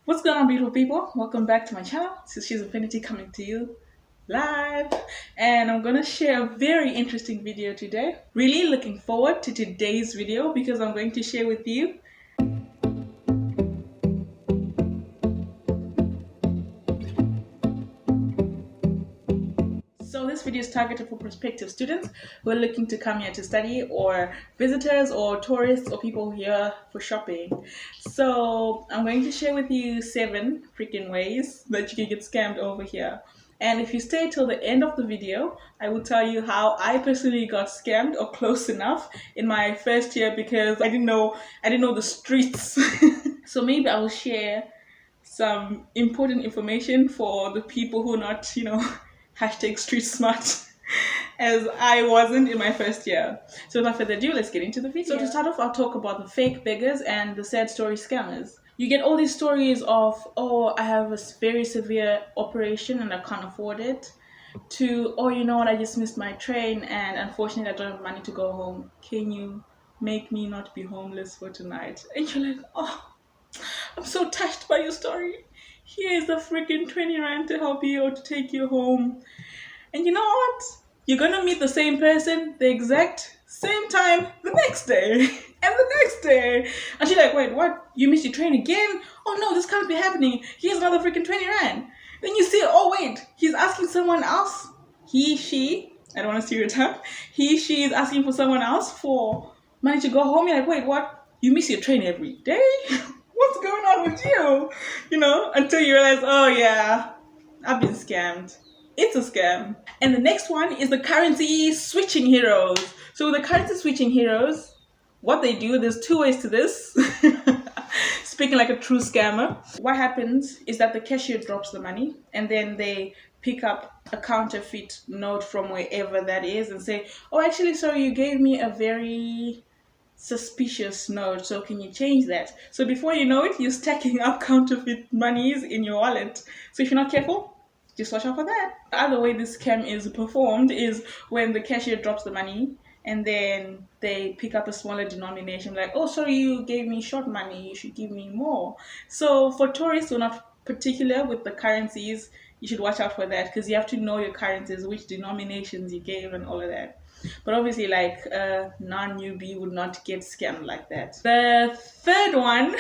What's going on, beautiful people? Welcome back to my channel. This is She's Infinity coming to you live, and I'm gonna share a very interesting video today. Really looking forward to today's video because I'm going to share with you So this video is targeted for prospective students who are looking to come here to study, or visitors or tourists or people here for shopping. So I'm going to share with you 7 freaking ways that you can get scammed over here. And if you stay till the end of the video, I will tell you how I personally got scammed or close enough in my first year because I didn't know the streets. So maybe I will share some important information for the people who are not, hashtag street smart, as I wasn't in my first year. So without further ado, let's get into the video. So to start off, I'll talk about the fake beggars and the sad story scammers. You get all these stories of, oh, I have a very severe operation and I can't afford it, to, oh, you know what, I just missed my train and unfortunately I don't have money to go home. Can you make me not be homeless for tonight? And you're like, oh, I'm so touched by your story. Here's the freaking 20 rand to help you or to take you home. And you know what? You're gonna meet the same person the exact same time the next day. And the next day. And she's like, wait, what? You missed your train again? Oh no, this can't be happening. Here's another freaking 20 rand. Then you see, oh wait, he's asking someone else. He, she, I don't want to stereotype. He, she is asking for someone else for money to go home. You're like, wait, what? You miss your train every day? What's going on with you? Until you realize, oh yeah, I've been scammed. It's a scam. And the next one is the currency switching heroes. So the currency switching heroes, what they do, there's 2 ways to this. Speaking like a true scammer, what happens is that the cashier drops the money and then they pick up a counterfeit note from wherever that is and say, oh, actually, sorry, you gave me a very suspicious note, so can you change that? So before you know it, you're stacking up counterfeit monies in your wallet. So if you're not careful, just watch out for that. The other way this scam is performed is when the cashier drops the money and then they pick up a smaller denomination, like, oh, sorry, you gave me short money, you should give me more. So for tourists who are not particular with the currencies, you should watch out for that because you have to know your currencies, which denominations you gave, and all of that. But obviously, like a non-newbie would not get scammed like that. The third one,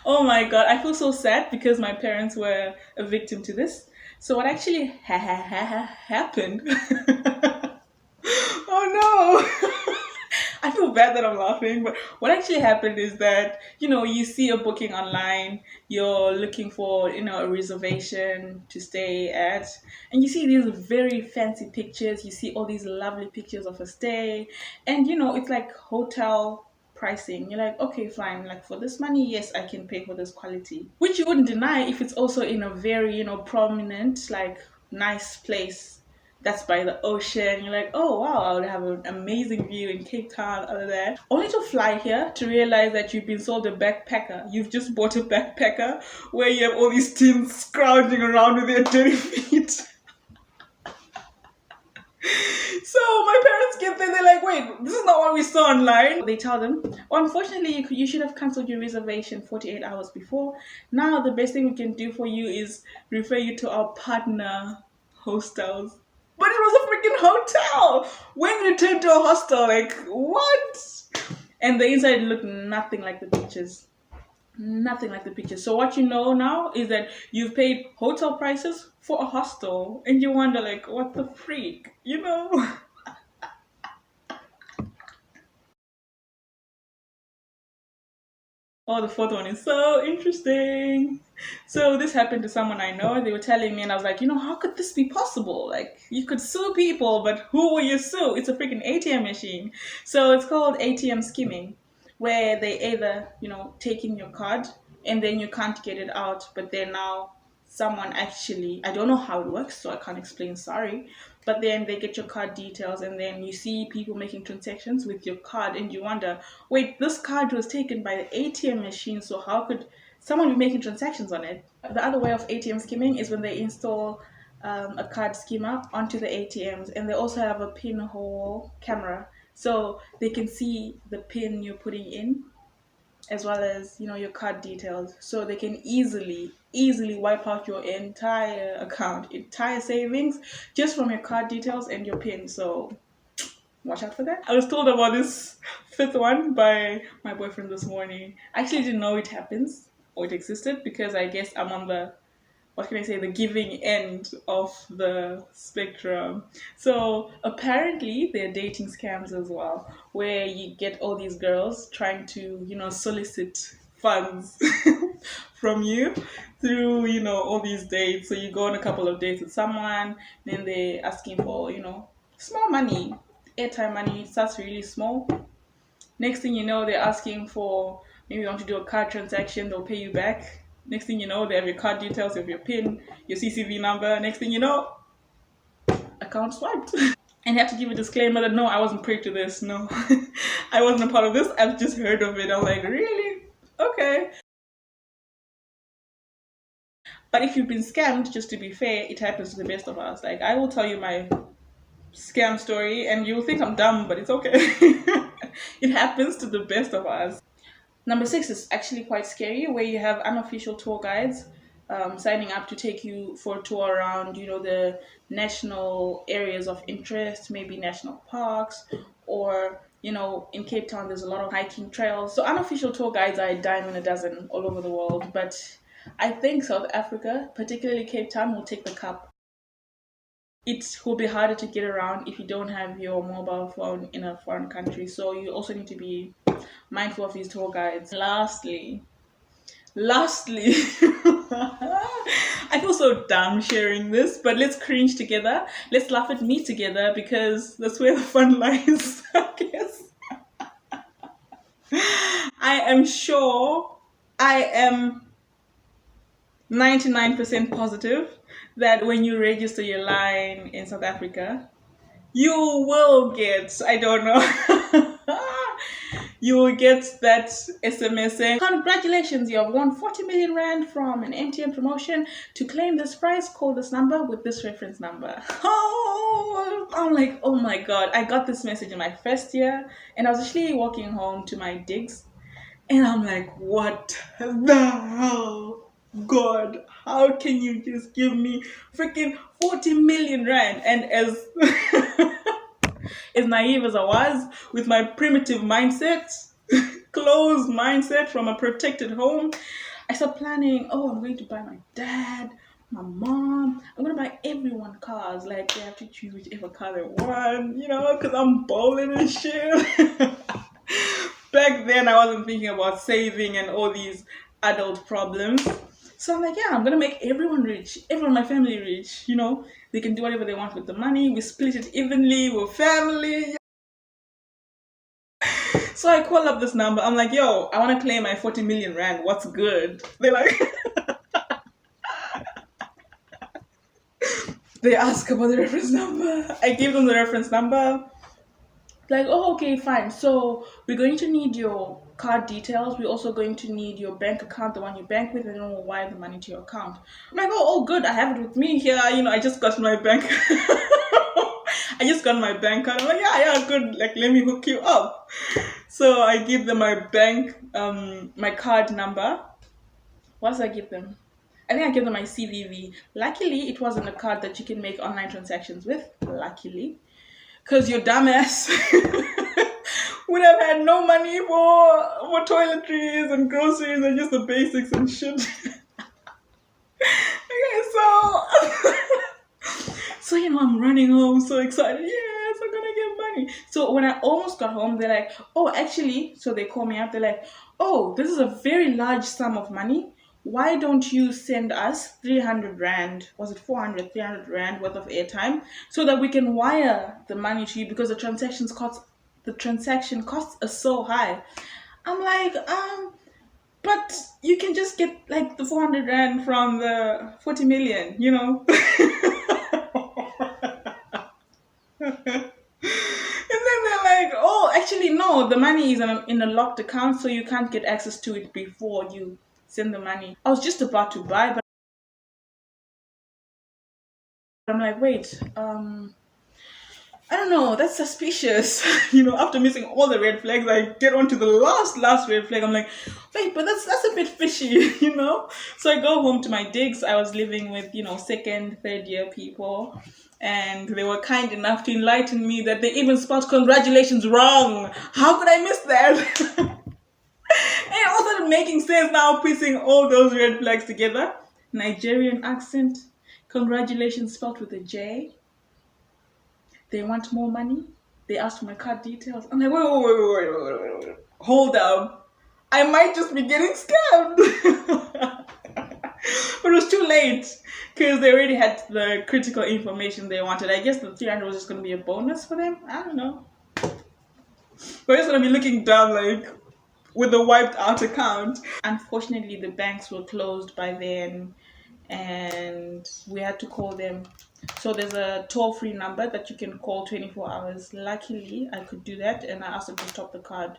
oh my god, I feel so sad because my parents were a victim to this. So what actually happened? Oh no! I feel bad that I'm laughing, but what actually happened is that, you see a booking online, you're looking for, a reservation to stay at, and you see these very fancy pictures, you see all these lovely pictures of a stay, and, it's like hotel pricing. You're like, okay, fine, like for this money, yes, I can pay for this quality, which you wouldn't deny if it's also in a very, prominent, like nice place that's by the ocean. You're like, oh wow, I would have an amazing view in Cape Town, all of that. Only to fly here to realize that you've been sold a backpacker. You've just bought a backpacker where you have all these teens scrounging around with their dirty feet. So my parents get there, they're like, wait, this is not what we saw online. They tell them, oh, unfortunately, you should have cancelled your reservation 48 hours before. Now the best thing we can do for you is refer you to our partner hostels. But it was a freaking hotel. When you turn to a hostel, like, what? And the inside looked nothing like the pictures. Nothing like the pictures. So what you know now is that you've paid hotel prices for a hostel. And you wonder, like, what the freak? Oh, the fourth one is so interesting. So this happened to someone I know. They were telling me, and I was like, how could this be possible? Like, you could sue people, but who will you sue? It's a freaking ATM machine. So it's called ATM skimming, where they either, taking your card and then you can't get it out, but then now someone actually, I don't know how it works, so I can't explain, sorry, but then they get your card details and then you see people making transactions with your card and you wonder, wait, this card was taken by the ATM machine, so how could someone be making transactions on it? The other way of ATM skimming is when they install a card schema onto the ATMs, and they also have a pinhole camera so they can see the pin you're putting in. as well as your card details, so they can easily wipe out your entire account, entire savings, just from your card details and your pin. So watch out for that. I was told about this fifth one by my boyfriend this morning. I actually didn't know it happens or it existed, because I guess I'm on the, what can I say, the giving end of the spectrum. So apparently there are dating scams as well, where you get all these girls trying to, solicit funds from you through, all these dates. So you go on a couple of dates with someone, then they're asking for, small money, airtime money. It starts really small. Next thing you know, they're asking for, maybe you want to do a card transaction, they'll pay you back. Next thing you know, they have your card details, you have your PIN, your CCV number. Next thing you know, account swiped. And you have to give a disclaimer that no, I wasn't privy to this. No, I wasn't a part of this. I've just heard of it. I'm like, really? Okay. But if you've been scammed, just to be fair, it happens to the best of us. Like, I will tell you my scam story and you'll think I'm dumb, but it's okay. It happens to the best of us. Number six is actually quite scary, where you have unofficial tour guides signing up to take you for a tour around, the national areas of interest, maybe national parks, or, in Cape Town, there's a lot of hiking trails. So unofficial tour guides are a dime in a dozen all over the world. But I think South Africa, particularly Cape Town, will take the cup. It will be harder to get around if you don't have your mobile phone in a foreign country. So you also need to be mindful of these tour guides. Lastly, I feel so dumb sharing this, but let's cringe together. Let's laugh at me together, because that's where the fun lies, I guess. I am sure, I am 99% positive that when you register your line in South Africa, you will get, I don't know, you will get that SMS saying, congratulations, you have won 40 million Rand from an MTN promotion. To claim this prize, call this number with this reference number. Oh, I'm like, oh my God. I got this message in my first year, and I was actually walking home to my digs, and I'm like, what the hell? God, how can you just give me freaking 40 million Rand? And as naive as I was, with my primitive mindset, closed mindset from a protected home, I started planning. Oh, I'm going to buy my dad, my mom. I'm gonna buy everyone cars. Like, they have to choose whichever car they want, because I'm bowling and shit. Back then, I wasn't thinking about saving and all these adult problems. So I'm like, yeah, I'm gonna make everyone rich, everyone in my family rich. They can do whatever they want with the money. We split it evenly. We're family. So I call up this number. I'm like, yo, I want to claim my 40 million Rand. What's good? They're like, they ask about the reference number. I give them the reference number. Like, oh, okay, fine. So we're going to need your card details. We're also going to need your bank account, the one you bank with, and then we'll wire the money to your account. I'm like, oh, good. I have it with me here. I just got my bank. I just got my bank card. I'm like, yeah, good. Like, let me hook you up. So I give them my bank, my card number. What did I give them? I think I gave them my CVV. Luckily, it wasn't a card that you can make online transactions with. Luckily. Because your dumbass would have had no money for toiletries and groceries and just the basics and shit. Okay, so I'm running home so excited. Yes, I'm gonna get money. So when I almost got home, they're like, oh, actually, so they call me up. They're like, oh, this is a very large sum of money. Why don't you send us 300 Rand? Was it 400, 300 Rand worth of airtime, so that we can wire the money to you, because the transaction costs are so high. I'm like, but you can just get like the 400 Rand from the 40 million. And then they're like, oh, actually, no, the money is in a locked account, so you can't get access to it before you send the money. I was just about to buy, but I'm like, wait, I don't know, that's suspicious. After missing all the red flags, I get onto the last red flag. I'm like, wait, but that's a bit fishy, So I go home to my digs. I was living with, second, third year people. And they were kind enough to enlighten me that they even spelled congratulations wrong. How could I miss that? And it all started making sense now, piecing all those red flags together. Nigerian accent, congratulations spelled with a J. They want more money. They ask for my card details. I'm like, wait. Hold up. I might just be getting scammed. But it was too late because they already had the critical information they wanted. I guess the 300 was just going to be a bonus for them. I don't know. We're just going to be looking down like with a wiped out account. Unfortunately, the banks were closed by then and we had to call them. So there's a toll-free number that you can call 24 hours. Luckily, I could do that and I asked them to stop the card.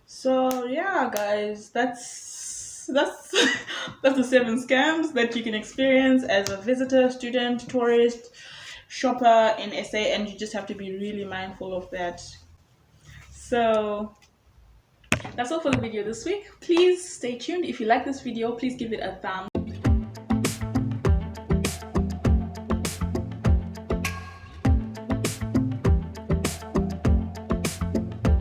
So yeah, guys, that's that's the 7 scams that you can experience as a visitor, student, tourist, shopper in SA, and you just have to be really mindful of that. So that's all for the video this week. Please stay tuned. If you like this video, please give it a thumbs